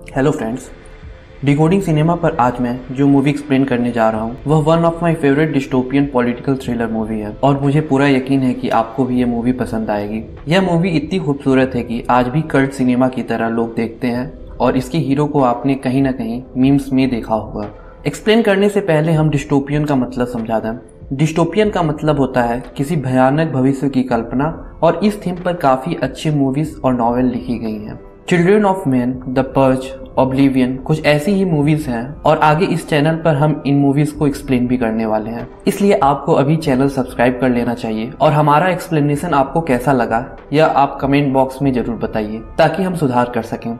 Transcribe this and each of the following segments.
Hello friends, decoding cinema पर आज मैं जो मूवी एक्सप्लेन करने जा रहा हूँ वह one of my favourite dystopian political thriller movie है और मुझे पूरा यकीन है कि आपको भी यह मूवी पसंद आएगी। यह मूवी इतनी खूबसूरत है कि आज भी कल्ट सिनेमा की तरह लोग देखते हैं और इसके हीरो को आपने कहीं ना कहीं मीम्स में देखा होगा। एक्सप्लेन करने से पहले हम डिस्टोपियन का मतलब समझा दें। डिस्टोपियन का मतलब होता है किसी भयानक भविष्य की कल्पना और इस थीम पर काफी अच्छी मूवीज और नॉवेल लिखी गई हैं। Children of man, the purge, oblivion कुछ ऐसी ही मूवीज हैं और आगे इस चैनल पर हम इन मूवीज को एक्सप्लेन भी करने वाले हैं। इसलिए आपको अभी चैनल सब्सक्राइब कर लेना चाहिए और हमारा एक्सप्लेनेशन आपको कैसा लगा यह आप कमेंट बॉक्स में जरूर बताइए ताकि हम सुधार कर सकें।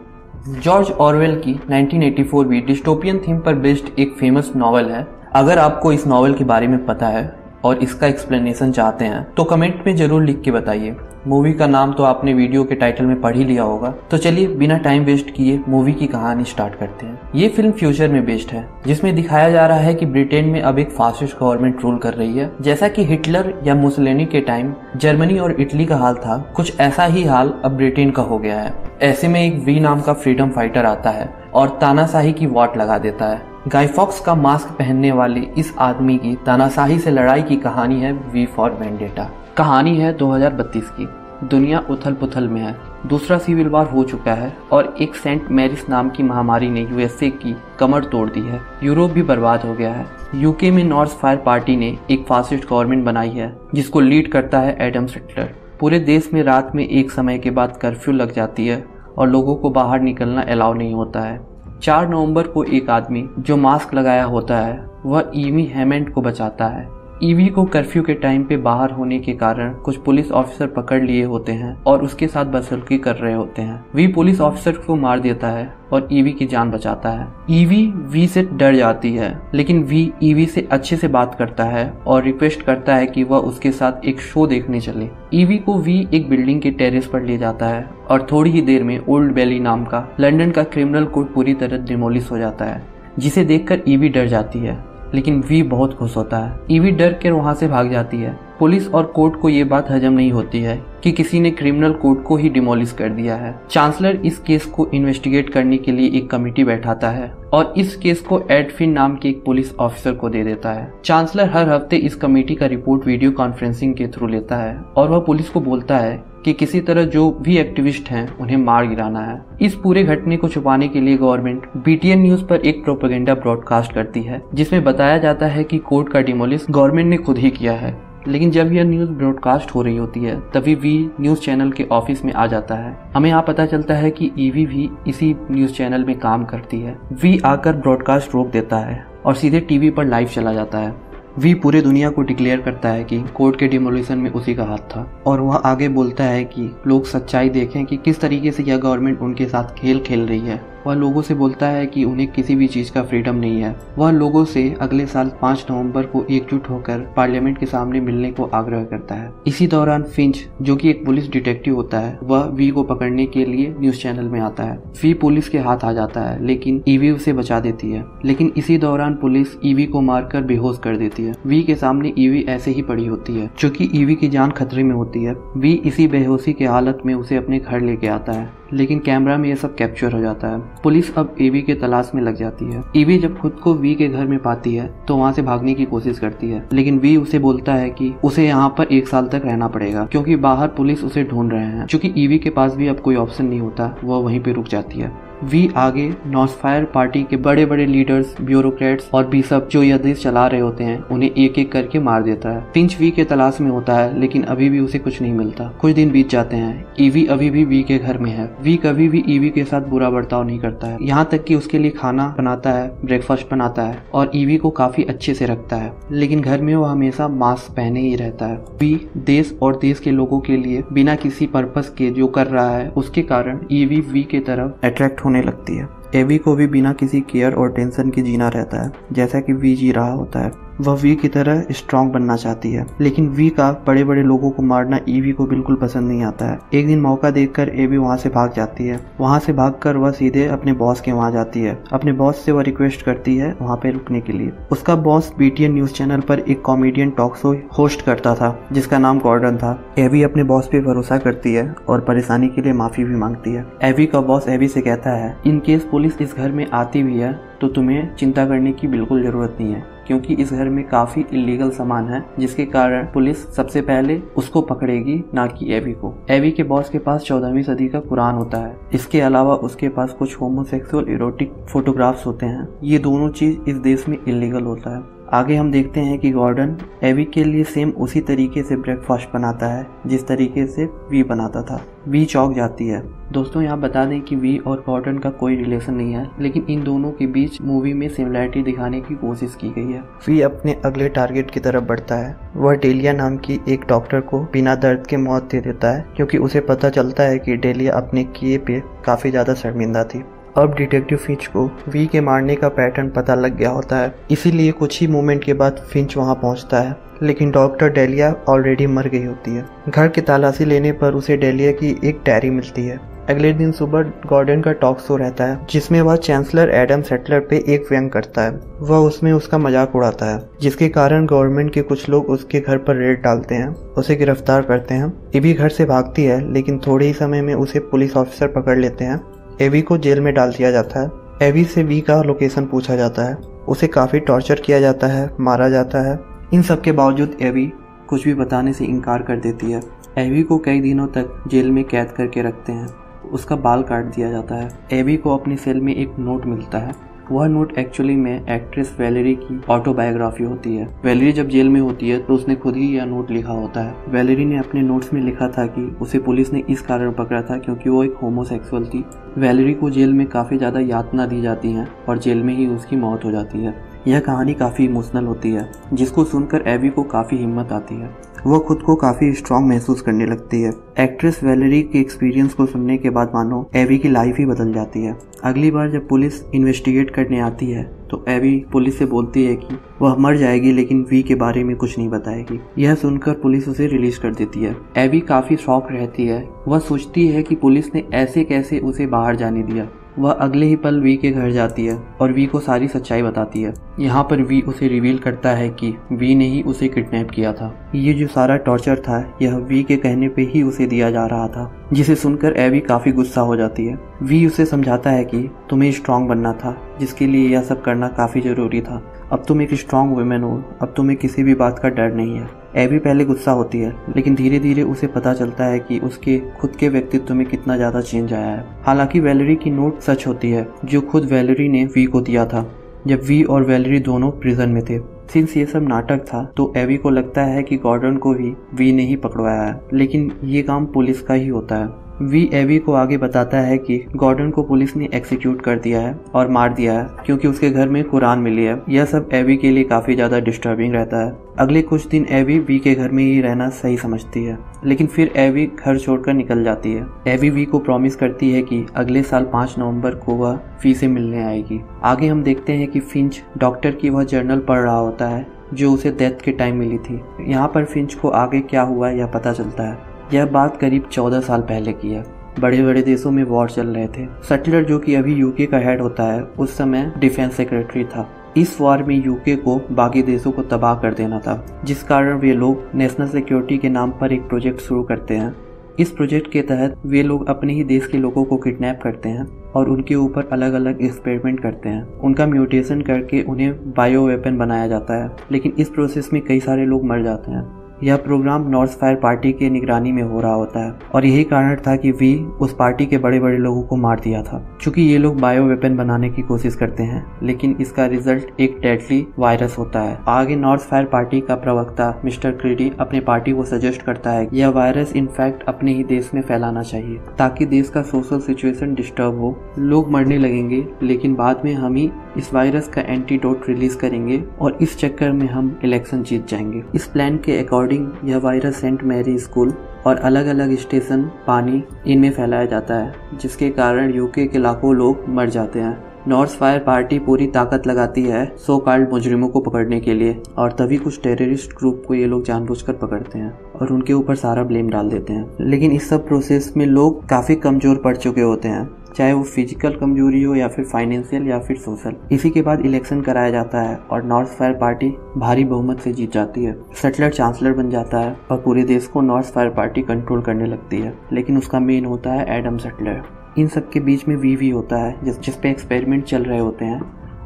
जॉर्ज ऑरवेल की 1984 भी डिस्टोपियन थीम पर बेस्ड एक फेमस नॉवल है। अगर आपको इस नॉवल के बारे में पता है और इसका एक्सप्लेनेशन चाहते हैं तो कमेंट में जरूर लिख के बताइए। मूवी का नाम तो आपने वीडियो के टाइटल में पढ़ ही लिया होगा, तो चलिए बिना टाइम वेस्ट किए मूवी की कहानी स्टार्ट करते हैं। ये फिल्म फ्यूचर में बेस्ड है जिसमें दिखाया जा रहा है कि ब्रिटेन में अब एक फासिस्ट गवर्नमेंट रूल कर रही है। जैसा कि हिटलर या मुसोलिनी के टाइम जर्मनी और इटली का हाल था, कुछ ऐसा ही हाल अब ब्रिटेन का हो गया है। ऐसे में एक वी नाम का फ्रीडम फाइटर आता है और तानाशाही की वाट लगा देता है। गाय फॉक्स का मास्क पहनने वाले इस आदमी की तानाशाही से लड़ाई की कहानी है वी फॉर वेंडेटा। कहानी है 2032 की। दुनिया उथल पुथल में है। दूसरा सिविल वार हो चुका है और एक सेंट मैरिस नाम की महामारी ने यूएसए की कमर तोड़ दी है। यूरोप भी बर्बाद हो गया है। यूके में नॉर्थ फायर पार्टी ने एक फासिस्ट गवर्नमेंट बनाई है जिसको लीड करता है एडम हिटलर। पूरे देश में रात में एक समय के बाद कर्फ्यू लग जाती है और लोगों को बाहर निकलना अलाउ नहीं होता है। 4 नवंबर को एक आदमी जो मास्क लगाया होता है वह ईवी हैमंड को बचाता है। ईवी को कर्फ्यू के टाइम पे बाहर होने के कारण कुछ पुलिस ऑफिसर पकड़ लिए होते हैं और उसके साथ बदसलूकी कर रहे होते हैं। वी पुलिस ऑफिसर को मार देता है और ईवी की जान बचाता है। ईवी वी से डर जाती है लेकिन वी ईवी से अच्छे से बात करता है और रिक्वेस्ट करता है कि वह उसके साथ एक शो देखने चले। ईवी को वी एक बिल्डिंग के टेरेस पर ले जाता है और थोड़ी ही देर में ओल्ड बेली नाम का लंदन का क्रिमिनल कोर्ट पूरी तरह डिमोलिश हो जाता है, जिसे देखकर ईवी डर जाती है लेकिन वी बहुत खुश होता है। ईवी डर कर वहां से भाग जाती है। पुलिस और कोर्ट को ये बात हजम नहीं होती है कि किसी ने क्रिमिनल कोर्ट को ही डिमोलिश कर दिया है। चांसलर इस केस को इन्वेस्टिगेट करने के लिए एक कमेटी बैठाता है और इस केस को एडफिन नाम के एक पुलिस ऑफिसर को दे देता है। चांसलर हर हफ्ते इस कमेटी का रिपोर्ट वीडियो कॉन्फ्रेंसिंग के थ्रू लेता है और वह पुलिस को बोलता है कि किसी तरह जो भी एक्टिविस्ट हैं उन्हें मार गिराना है। इस पूरे घटने को छुपाने के लिए गवर्नमेंट बीटीएन न्यूज पर एक प्रोपेगेंडा ब्रॉडकास्ट करती है जिसमें बताया जाता है कि कोर्ट का डिमोलिश गवर्नमेंट ने खुद ही किया है। लेकिन जब यह न्यूज ब्रॉडकास्ट हो रही होती है तभी वी न्यूज चैनल के ऑफिस में आ जाता है। हमें यहाँ पता चलता है कि ईवी भी इसी न्यूज चैनल में काम करती है। वी आकर ब्रॉडकास्ट रोक देता है और सीधे टीवी पर लाइव चला जाता है। वी पूरे दुनिया को डिक्लेयर करता है कि कोर्ट के डिमोलिशन में उसी का हाथ था और वह आगे बोलता है कि लोग सच्चाई देखें कि किस तरीके से यह गवर्नमेंट उनके साथ खेल खेल रही है। वह लोगों से बोलता है कि उन्हें किसी भी चीज का फ्रीडम नहीं है। वह लोगों से अगले साल 5 नवंबर को एकजुट होकर पार्लियामेंट के सामने मिलने को आग्रह करता है। इसी दौरान फिंच जो कि एक पुलिस डिटेक्टिव होता है वह वी को पकड़ने के लिए न्यूज चैनल में आता है। वी पुलिस के हाथ आ जाता है लेकिन ईवी उसे बचा देती है। लेकिन इसी दौरान पुलिस ईवी को मारकर बेहोश कर देती है। वी के सामने ईवी ऐसे ही पड़ी होती है। चूंकि ईवी की जान खतरे में होती है, वी इसी बेहोशी के हालत में उसे अपने घर लेके आता है लेकिन कैमरा में यह सब कैप्चर हो जाता है। पुलिस अब ईवी के तलाश में लग जाती है। ईवी जब खुद को वी के घर में पाती है तो वहाँ से भागने की कोशिश करती है लेकिन वी उसे बोलता है कि उसे यहाँ पर 1 साल तक रहना पड़ेगा क्योंकि बाहर पुलिस उसे ढूंढ रहे हैं। चूंकि ईवी के पास भी अब कोई ऑप्शन नहीं होता, वह वहीं पे रुक जाती है। वी आगे नॉर्थ फायर पार्टी के बड़े बड़े लीडर्स, ब्यूरोक्रेट्स और बिशप जो यह देश चला रहे होते हैं उन्हें एक एक करके मार देता है। फिंच वी के तलाश में होता है लेकिन अभी भी उसे कुछ नहीं मिलता। कुछ दिन बीत जाते हैं। ईवी अभी भी वी के घर में है। वी कभी भी ईवी के साथ बुरा बर्ताव नहीं करता है, यहाँ तक कि उसके लिए खाना बनाता है, ब्रेकफास्ट बनाता है और ईवी को काफी अच्छे से रखता है। लेकिन घर में वो हमेशा मास्क पहने ही रहता है। वी देश और देश के लोगों के लिए बिना किसी पर्पस के जो कर रहा है उसके कारण ईवी वी के तरफ अट्रैक्ट होने लगती है। एवी को भी बिना किसी केयर और टेंशन के जीना रहता है जैसा कि वी जी रहा होता है। वह वी की तरह स्ट्रांग बनना चाहती है, लेकिन वी का बड़े बड़े लोगों को मारना ईवी को बिल्कुल पसंद नहीं आता है। एक दिन मौका देखकर एवी वहाँ से भाग जाती है। वहाँ से भागकर वह सीधे अपने बॉस के वहाँ जाती है। अपने बॉस से वह रिक्वेस्ट करती है वहाँ पे रुकने के लिए। उसका बॉस बीटीएन न्यूज चैनल पर एक कॉमेडियन टॉक शो होस्ट करता था जिसका नाम गॉर्डन था। एवी अपने बॉस पे भरोसा करती है और परेशानी के लिए माफी भी मांगती है। एवी का बॉस एवी से कहता है, इन केस पुलिस इस घर में आती भी है तो तुम्हें चिंता करने की बिल्कुल जरूरत नहीं है, क्योंकि इस घर में काफी इलीगल सामान है जिसके कारण पुलिस सबसे पहले उसको पकड़ेगी, ना कि एवी को। एवी के बॉस के पास 14वीं सदी का कुरान होता है। इसके अलावा उसके पास कुछ होमोसेक्सुअल इरोटिक फोटोग्राफ्स होते हैं। ये दोनों चीज इस देश में इलीगल होता है। आगे हम देखते हैं कि गॉर्डन एवी के लिए सेम उसी तरीके से ब्रेकफास्ट बनाता है जिस तरीके से वी बनाता था। वी चौंक जाती है। दोस्तों यहाँ बता दें कि वी और गॉर्डन का कोई रिलेशन नहीं है, लेकिन इन दोनों के बीच मूवी में सिमिलैरिटी दिखाने की कोशिश की गई है। वी अपने अगले टारगेट की तरफ बढ़ता है। वह डेलिया नाम की एक डॉक्टर को बिना दर्द के मौत दे देता है, क्योंकि उसे पता चलता है कि डेलिया अपने किए पे काफी ज्यादा शर्मिंदा थी। अब डिटेक्टिव फिंच को वी के मारने का पैटर्न पता लग गया होता है, इसीलिए कुछ ही मोमेंट के बाद फिंच वहां पहुंचता है, लेकिन डॉक्टर डेलिया ऑलरेडी मर गई होती है। घर की तलाशी लेने पर उसे डेलिया की एक डायरी मिलती है। अगले दिन सुबह गॉर्डन का टॉक शो रहता है जिसमें वह चांसलर एडम सेटलर पे एक व्यंग करता है। वह उसमें उसका मजाक उड़ाता है, जिसके कारण गवर्नमेंट के कुछ लोग उसके घर पर रेड डालते हैं, उसे गिरफ्तार करते हैं। एवी घर से भागती है, लेकिन थोड़े ही समय में उसे पुलिस ऑफिसर पकड़ लेते हैं। एवी को जेल में डाल दिया जाता है। एवी से वी का लोकेशन पूछा जाता है। उसे काफी टॉर्चर किया जाता है, मारा जाता है। इन सब के बावजूद एवी कुछ भी बताने से इनकार कर देती है। एवी को कई दिनों तक जेल में कैद करके रखते हैं। उसका बाल काट दिया जाता है। एवी को अपनी सेल में एक नोट मिलता है। वह नोट एक्चुअली में एक्ट्रेस वैलेरी की ऑटोबायोग्राफी होती है। वैलेरी जब जेल में होती है तो उसने खुद ही यह नोट लिखा होता है। वैलेरी ने अपने नोट्स में लिखा था कि उसे पुलिस ने इस कारण पकड़ा था क्योंकि वो एक होमोसेक्सुअल थी। वैलेरी को जेल में काफी ज्यादा यातना दी जाती है और जेल में ही उसकी मौत हो जाती है। यह कहानी काफी इमोशनल होती है, जिसको सुनकर एवी को काफी हिम्मत आती है। वह खुद को काफी स्ट्रांग महसूस करने लगती है। एक्ट्रेस वैलेरी के एक्सपीरियंस को सुनने के बाद मानो एवी की लाइफ ही बदल जाती है। अगली बार जब पुलिस इन्वेस्टिगेट करने आती है तो एवी पुलिस से बोलती है कि वह मर जाएगी, लेकिन वी के बारे में कुछ नहीं बताएगी। यह सुनकर पुलिस उसे रिलीज कर देती है। एवी काफी शॉक रहती है। वह सोचती है कि पुलिस ने ऐसे कैसे उसे बाहर जाने दिया। वह अगले ही पल वी के घर जाती है और वी को सारी सच्चाई बताती है। यहाँ पर वी उसे रिवील करता है कि वी ने ही उसे किडनैप किया था। ये जो सारा टॉर्चर था यह वी के कहने पे ही उसे दिया जा रहा था, जिसे सुनकर एवी काफी गुस्सा हो जाती है। वी उसे समझाता है कि तुम्हें स्ट्रांग बनना था, जिसके लिए यह सब करना काफी जरूरी था। अब तुम एक स्ट्रांग वुमेन हो, अब तुम्हें किसी भी बात का डर नहीं है। एवी पहले गुस्सा होती है, लेकिन धीरे धीरे उसे पता चलता है कि उसके खुद के व्यक्तित्व में कितना ज्यादा चेंज आया है। हालांकि वैलेरी की नोट सच होती है, जो खुद वैलेरी ने वी को दिया था जब वी और वैलेरी दोनों प्रिजन में थे। सिंस ये सब नाटक था तो एवी को लगता है कि गॉर्डन को भी वी ने ही पकड़वाया है, लेकिन ये काम पुलिस का ही होता है। वी एवी को आगे बताता है कि गॉर्डन को पुलिस ने एक्सिक्यूट कर दिया है और मार दिया है क्योंकि उसके घर में कुरान मिली है। यह सब एवी के लिए काफी ज्यादा डिस्टर्बिंग रहता है। अगले कुछ दिन एवी वी के घर में ही रहना सही समझती है, लेकिन फिर एवी घर छोड़कर निकल जाती है। एवी वी को प्रॉमिस करती है कि अगले साल 5 नवंबर को वह वी से मिलने आएगी। आगे हम देखते हैं कि फिंच डॉक्टर की वह जर्नल पढ़ रहा होता है जो उसे डेथ के टाइम मिली थी। यहाँ पर फिंच को आगे क्या हुआ यह पता चलता है। यह बात करीब 14 साल पहले की है। बड़े बड़े देशों में वॉर चल रहे थे। सटलर जो कि अभी यूके का हेड होता है, उस समय डिफेंस सेक्रेटरी था। इस वॉर में यूके को बाकी देशों को तबाह कर देना था, जिस कारण वे लोग नेशनल सिक्योरिटी के नाम पर एक प्रोजेक्ट शुरू करते हैं। इस प्रोजेक्ट के तहत वे लोग अपने ही देश के लोगों को किडनैप करते हैं और उनके ऊपर अलग अलग एक्सपेरिमेंट करते हैं। उनका म्यूटेशन करके उन्हें बायो वेपन बनाया जाता है, लेकिन इस प्रोसेस में कई सारे लोग मर जाते हैं। यह प्रोग्राम नॉर्थ फायर पार्टी के निगरानी में हो रहा होता है और यही कारण था कि वी उस पार्टी के बड़े बड़े लोगों को मार दिया था, क्योंकि ये लोग बायो वेपन बनाने की कोशिश करते हैं, लेकिन इसका रिजल्ट एक डेडली वायरस होता है। आगे नॉर्थ फायर पार्टी का प्रवक्ता मिस्टर क्रीडी अपने पार्टी को सजेस्ट करता है यह वायरस इनफैक्ट अपने ही देश में फैलाना चाहिए ताकि देश का सोशल सिचुएशन डिस्टर्ब हो। लोग मरने लगेंगे, लेकिन बाद में हम ही इस वायरस का एंटीडोट रिलीज करेंगे और इस चक्कर में हम इलेक्शन जीत जाएंगे। इस प्लान के अकॉर्डिंग यह वायरस सेंट मैरी स्कूल और अलग अलग स्टेशन, पानी, इनमें फैलाया जाता है, जिसके कारण यूके के लाखों लोग मर जाते हैं। नॉर्थ फायर पार्टी पूरी ताकत लगाती है सो कॉल्ड मुजरिमों को पकड़ने के लिए, और तभी कुछ टेररिस्ट ग्रुप को ये लोग जानबूझकर पकड़ते हैं और उनके ऊपर सारा ब्लेम डाल देते हैं। लेकिन इस सब प्रोसेस में लोग काफ़ी कमज़ोर पड़ चुके होते हैं, चाहे वो फिजिकल कमजोरी हो या फिर फाइनेंशियल या फिर सोशल। इसी के बाद इलेक्शन कराया जाता है और नॉर्थ फायर पार्टी भारी बहुमत से जीत जाती है। सटलर चांसलर बन जाता है और पूरे देश को नॉर्थ फायर पार्टी कंट्रोल करने लगती है, लेकिन उसका मेन होता है एडम सटलर। इन सब के बीच में वी होता है जिस पे एक्सपेरिमेंट चल रहे होते हैं,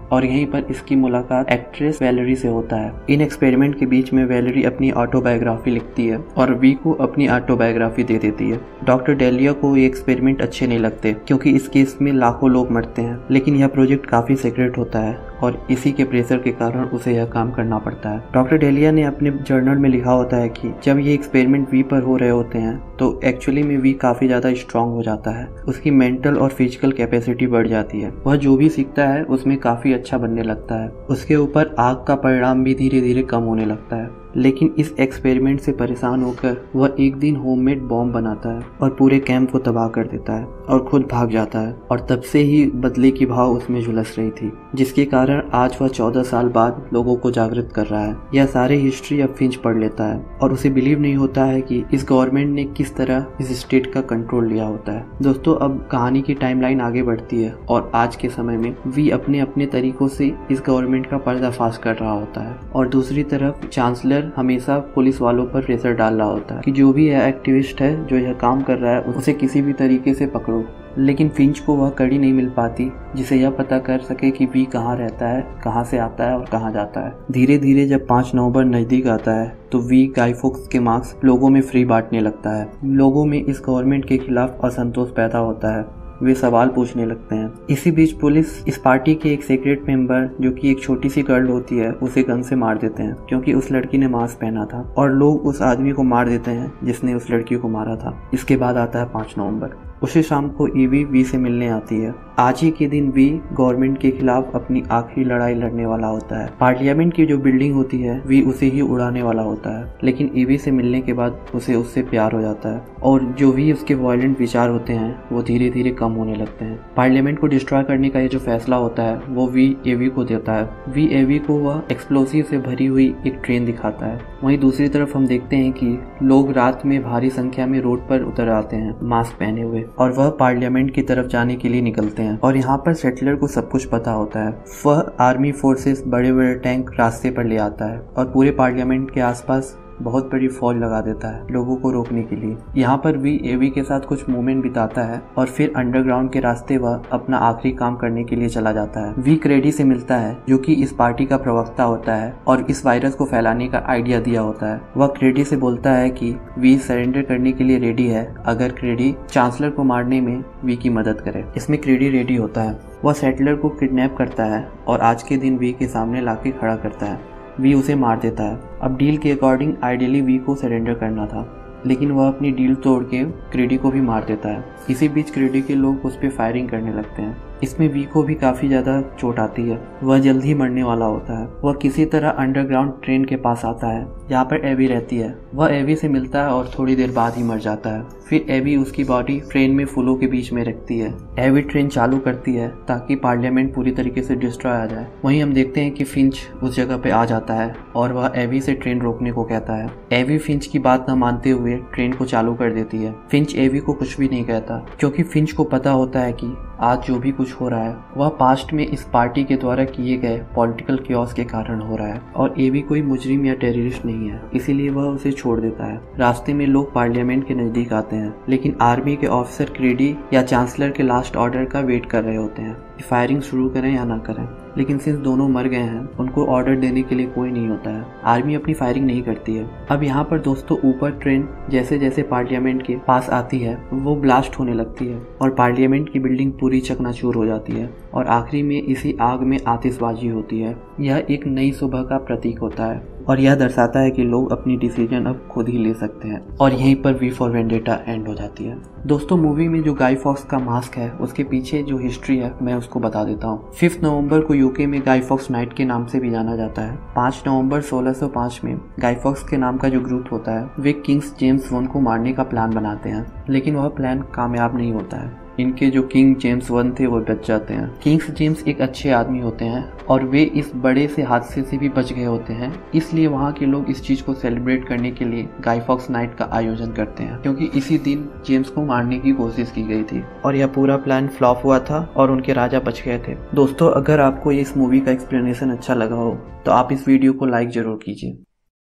और यहीं पर इसकी मुलाकात एक्ट्रेस वैलेरी से होता है। इन एक्सपेरिमेंट के बीच में वैलेरी अपनी ऑटोबायोग्राफी लिखती है और वी को अपनी ऑटोबायोग्राफी दे देती है। डॉक्टर डेलिया को ये एक्सपेरिमेंट अच्छे नहीं लगते क्योंकि इस केस में लाखों लोग मरते हैं, लेकिन यह प्रोजेक्ट काफी सीक्रेट होता है और इसी के प्रेशर के कारण उसे यह काम करना पड़ता है। डॉक्टर डेलिया ने अपने जर्नल में लिखा होता है कि जब ये एक्सपेरिमेंट वी पर हो रहे होते हैं तो एक्चुअली में वी काफी ज्यादा स्ट्रांग हो जाता है, उसकी मेंटल और फिजिकल कैपेसिटी बढ़ जाती है, वह जो भी सीखता है उसमें काफी अच्छा बनने लगता है, उसके ऊपर आग का परिणाम भी धीरे धीरे कम होने लगता है। लेकिन इस एक्सपेरिमेंट से परेशान होकर वह एक दिन होममेड बॉम्ब बनाता है और पूरे कैंप को तबाह कर देता है और खुद भाग जाता है, और तब से ही बदले की भाव उसमें झुलस रही थी, जिसके कारण आज वह 14 साल बाद लोगों को जागृत कर रहा है। यह सारे हिस्ट्री अब फिंच पढ़ लेता है और उसे बिलीव नहीं होता है कि इस गवर्नमेंट ने किस तरह इस स्टेट का कंट्रोल लिया होता है। दोस्तों, अब कहानी की टाइमलाइन आगे बढ़ती है और आज के समय में वी अपने अपने तरीकों से इस गवर्नमेंट का पर्दाफाश कर रहा होता है, और दूसरी तरफ चांसलर हमेशा पुलिस वालों पर प्रेशर डाल रहा होता है कि जो भी एक्टिविस्ट है जो यह काम कर रहा है उसे किसी भी तरीके से पकड़ो। लेकिन फिंच को वह कड़ी नहीं मिल पाती जिसे यह पता कर सके कि वी कहाँ रहता है, कहाँ से आता है और कहाँ जाता है। धीरे धीरे जब 5 नवंबर नजदीक आता है तो वी गाई फोक्स के मास्क लोगों में फ्री बांटने लगता है। लोगों में इस गवर्नमेंट के खिलाफ असंतोष पैदा होता है, वे सवाल पूछने लगते हैं। इसी बीच पुलिस इस पार्टी के एक सीक्रेट मेंबर जो कि एक छोटी सी गर्ल होती है उसे गन से मार देते हैं क्योंकि उस लड़की ने मास्क पहना था, और लोग उस आदमी को मार देते हैं जिसने उस लड़की को मारा था। इसके बाद आता है 5 नवंबर। उसी शाम को ईवी वी से मिलने आती है। आज ही के दिन वी गवर्नमेंट के खिलाफ अपनी आखिरी लड़ाई लड़ने वाला होता है। पार्लियामेंट की जो बिल्डिंग होती है वी उसे ही उड़ाने वाला होता है, लेकिन ईवी से मिलने के बाद उसे उससे प्यार हो जाता है और जो भी उसके वायलेंट विचार होते हैं वो धीरे धीरे कम होने लगते हैं। पार्लियामेंट को डिस्ट्रॉय करने का ये जो फैसला होता है वो वी एवी को देता है। वी एवी को वह एक्सप्लोसिव से भरी हुई एक ट्रेन दिखाता है। वहीं दूसरी तरफ हम देखते हैं कि लोग रात में भारी संख्या में रोड पर उतर आते हैं मास्क पहने हुए, और वह पार्लियामेंट की तरफ जाने के लिए निकलते हैं। और यहाँ पर सेटलर को सब कुछ पता होता है। वह आर्मी फोर्सेस बड़े बड़े टैंक रास्ते पर ले आता है और पूरे पार्लियामेंट के आसपास बहुत बड़ी फौज लगा देता है लोगों को रोकने के लिए। यहाँ पर वी एवी के साथ कुछ मोमेंट बिताता है और फिर अंडरग्राउंड के रास्ते वह अपना आखिरी काम करने के लिए चला जाता है। वी क्रेडी से मिलता है जो कि इस पार्टी का प्रवक्ता होता है और इस वायरस को फैलाने का आइडिया दिया होता है। वह क्रेडी से बोलता है कि वी सरेंडर करने के लिए रेडी है अगर क्रेडी चांसलर को मारने में वी की मदद करे। इसमें क्रेडी रेडी होता है। वह सेटलर को किडनैप करता है और आज के दिन वी के सामने लाके खड़ा करता है। वी उसे मार देता है। अब डील के अकॉर्डिंग आइडियली वी को सरेंडर करना था, लेकिन वह अपनी डील तोड़ के क्रेडी को भी मार देता है। इसी बीच क्रेडी के लोग उस पर फायरिंग करने लगते हैं। इसमें वी को भी काफी ज्यादा चोट आती है। वह जल्द ही मरने वाला होता है। वह किसी तरह अंडरग्राउंड ट्रेन के पास आता है जहाँ पर एवी रहती है। वह एवी से मिलता है और थोड़ी देर बाद ही मर जाता है। फिर एवी उसकी बॉडी ट्रेन में फूलों के बीच में रखती है। एवी ट्रेन चालू करती है ताकि पार्लियामेंट पूरी तरीके से डिस्ट्रॉय आ जाए। वहीं हम देखते हैं कि फिंच उस जगह पे आ जाता है और वह एवी से ट्रेन रोकने को कहता है। एवी फिंच की बात न मानते हुए ट्रेन को चालू कर देती है। फिंच एवी को कुछ भी नहीं कहता क्योंकि फिंच को पता होता है कि आज जो भी कुछ हो रहा है वह पास्ट में इस पार्टी के द्वारा किए गए पॉलिटिकल क्योस के कारण हो रहा है और एवी कोई मुजरिम या टेररिस्ट नहीं है, इसीलिए वह उसे छोड़ देता है। रास्ते में लोग पार्लियामेंट के नजदीक आते हैं, लेकिन आर्मी के ऑफिसर क्रेडी या चांसलर के लास्ट ऑर्डर का वेट कर रहे होते हैं कि फायरिंग शुरू करें या ना करें। लेकिन सिंस दोनों मर गए हैं उनको ऑर्डर देने के लिए कोई नहीं होता है। आर्मी अपनी फायरिंग नहीं करती है। अब यहाँ पर दोस्तों ऊपर ट्रेन जैसे जैसे पार्लियामेंट के पास आती है वो ब्लास्ट होने लगती है और पार्लियामेंट की बिल्डिंग पूरी चकनाचूर हो जाती है और आखिरी में इसी आग में आतिशबाजी होती है। यह एक नई सुबह का प्रतीक होता है और यह दर्शाता है कि लोग अपनी डिसीजन अब खुद ही ले सकते हैं, और यहीं पर वी फॉर वेंडेटा एंड हो जाती है। दोस्तों, मूवी में जो गाई फॉक्स का मास्क है उसके पीछे जो हिस्ट्री है मैं उसको बता देता हूँ। 5 नवंबर को यूके में गाई फॉक्स नाइट के नाम से भी जाना जाता है। 5 नवंबर 1605 में गाई फॉक्स के नाम का जो ग्रुप होता है वे किंग्स जेम्स I को मारने का प्लान बनाते हैं, लेकिन वह प्लान कामयाब नहीं होता है। इनके जो किंग जेम्स वन थे वो बच जाते हैं। किंग्स जेम्स एक अच्छे आदमी होते हैं और वे इस बड़े से हादसे से भी बच गए होते हैं, इसलिए वहाँ के लोग इस चीज को सेलिब्रेट करने के लिए गाय फॉक्स नाइट का आयोजन करते हैं, क्योंकि इसी दिन जेम्स को मारने की कोशिश की गई थी और यह पूरा प्लान फ्लॉप हुआ था और उनके राजा बच गए थे। दोस्तों, अगर आपको इस मूवी का एक्सप्लेनेशन अच्छा लगा हो तो आप इस वीडियो को लाइक जरूर कीजिए।